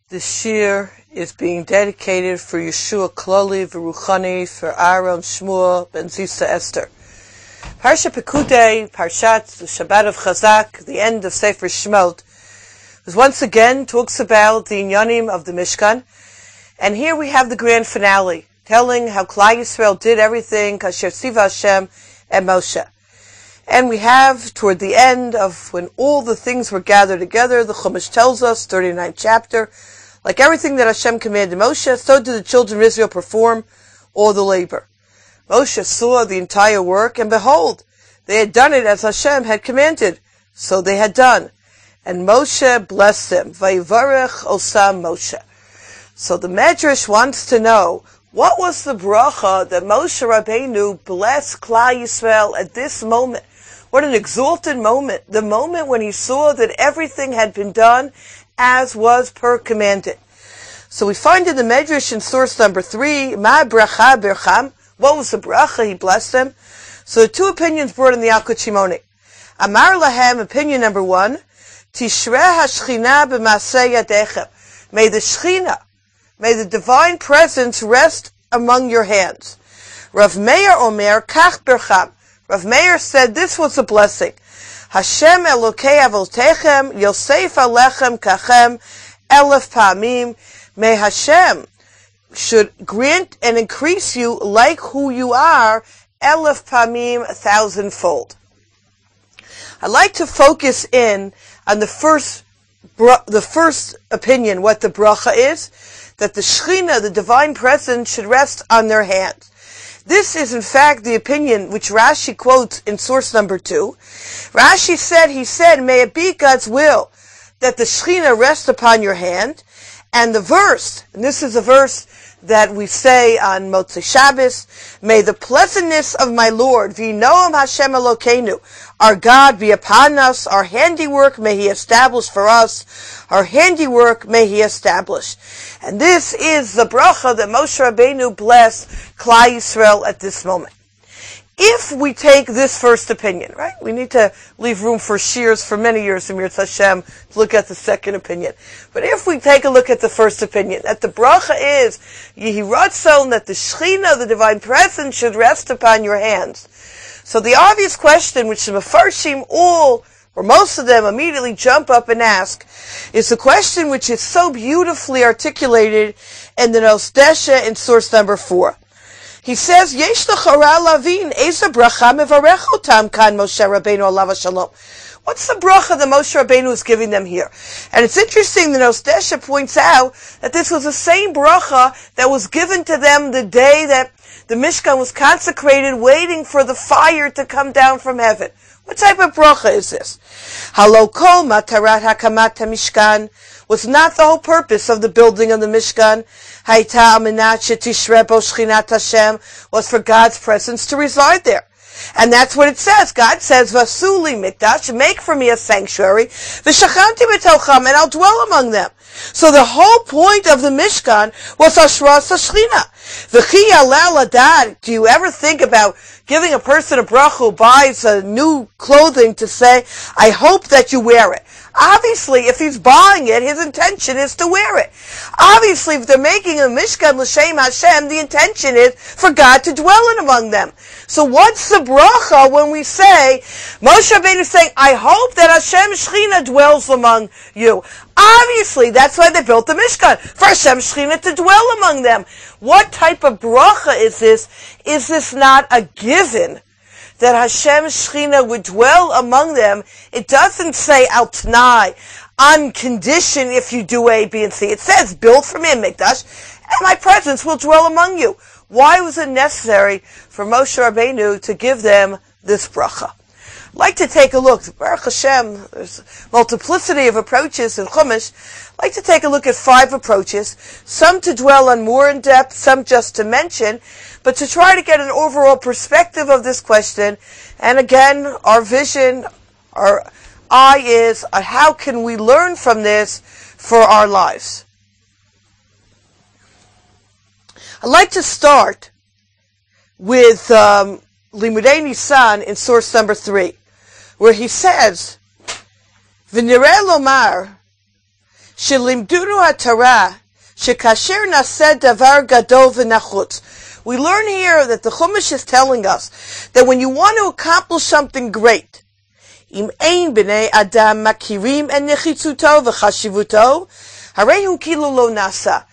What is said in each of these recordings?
This shir is being dedicated for Yeshua Klali V'Ruchani, for Aaron Shmuel Ben Zisa Esther. Parshat Pekudei, Parshat, the Shabbat of Chazak, the end of Sefer Shemot, was once again talks about the inyanim of the Mishkan, and here we have the grand finale, telling how Klal Yisrael did everything, Kasher Tziva Hashem and Moshe. And we have, toward the end of when all the things were gathered together, the Chumash tells us, 39th chapter, like everything that Hashem commanded Moshe, so did the children of Israel perform all the labor. Moshe saw the entire work, and behold, they had done it as Hashem had commanded. So they had done. And Moshe blessed them. Vayivarech osam Moshe. So the Medrash wants to know, what was the bracha that Moshe Rabbeinu blessed Klal Yisrael at this moment? What an exalted moment. The moment when he saw that everything had been done as was per commanded. So we find in the Medrash in source number 3, Ma bracha bercham. What was the bracha? He blessed them. So the two opinions brought in the Yalkut Shimoni. Amar lahem, opinion number 1, Tishreh hashchina b'maseh yadechem. May the Shechina, may the divine presence rest among your hands. Rav Meir omer, kach bercham. Rav Meir said this was a blessing. Hashem Elokei avotechem Yosef alechem kachem elef pa'amim. May Hashem should grant and increase you like who you are, elef pa'amim, 1,000-fold. I'd like to focus in on the first opinion, what the bracha is, that the Shechina, the divine presence, should rest on their hands. This is in fact the opinion which Rashi quotes in source number 2. Rashi said, may it be God's will that the Shechina rest upon your hand. And the verse, and this is a verse that we say on Motzei Shabbos, may the pleasantness of my Lord, V'noam Hashem Elokeinu, our God, be upon us, our handiwork may He establish for us, our handiwork may He establish. And this is the bracha that Moshe Rabbeinu blessed Klal Yisrael at this moment. If we take this first opinion, right, we need to leave room for shears for many years in Mirz Hashem to look at the second opinion. But if we take a look at the first opinion, that the bracha is Yehi Ratzon, that the Shechina, the divine presence, should rest upon your hands. So the obvious question, which the Mefarshim all, or most of them, immediately jump up and ask, is the question which is so beautifully articulated in the Nos Desha in source number 4. He says, Yesh l'chara lavin, eza bracha mevarech otam kan Moshe Rabbeinu alav shalom. What's the bracha that Moshe Rabbeinu is giving them here? And it's interesting, the Nos Desha points out that this was the same bracha that was given to them the day that the Mishkan was consecrated, waiting for the fire to come down from heaven. What type of bracha is this? Halo kol matarat hakamat hamishkan, was not the whole purpose of the building of the Mishkan. Hayta amenat shetishreh bo shechinat Hashem, was for God's presence to reside there. And that's what it says. God says, Vasuli mikdash, make for me a sanctuary, v'shachanti b'tocham, and I'll dwell among them. So the whole point of the Mishkan was Hashras HaShechina. V'chi yalel adad, do you ever think about giving a person a bracha who buys a new clothing to say, I hope that you wear it? Obviously, if he's buying it, his intention is to wear it. Obviously, if they're making a Mishkan L'Shem Hashem, the intention is for God to dwell in among them. So what's the bracha when we say, Moshe Rabbeinu is saying, I hope that Hashem Shechina dwells among you? Obviously, that's why they built the Mishkan, for Hashem Shechina to dwell among them. What type of bracha is this? Is this not a given that Hashem Shechina would dwell among them? It doesn't say al t'nai, on condition if you do A, B, and C. It says, build for me a mikdash, and my presence will dwell among you. Why was it necessary for Moshe Rabbeinu to give them this bracha? I'd like to take a look. Baruch Hashem, there's multiplicity of approaches in Chumash. I'd like to take a look at 5 approaches, some to dwell on more in depth, some just to mention, but to try to get an overall perspective of this question. And again, our vision, our eye is how can we learn from this for our lives. I'd like to start with Limudei Nisan in source number 3, where he says, V'nireh lomar Shelimdunu HaTorah, shekasher naseh davar gadol v'nachutz. We learn here that the Chumash is telling us that when you want to accomplish something great, im ein b'nei adam makirim en nechitzuto v'chashivuto, harehu kilu lo nasa.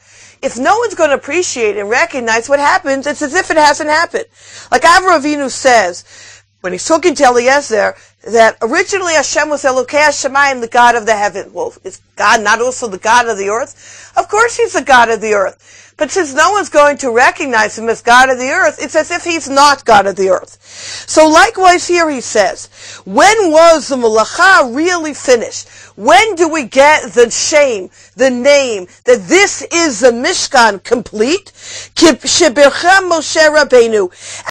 If no one's going to appreciate and recognize what happens, it's as if it hasn't happened. Like Avraham Avinu says, when he's talking to Eliezer, that originally Hashem was Elokei HaShamayim, the God of the heaven. Well, is God not also the God of the earth? Of course he's the God of the earth. But since no one's going to recognize him as God of the earth, it's as if he's not God of the earth. So likewise here he says, when was the Malacha really finished? When do we get the shame, the name, that this is the Mishkan complete? Kibshebircha Moshe Rabbeinu.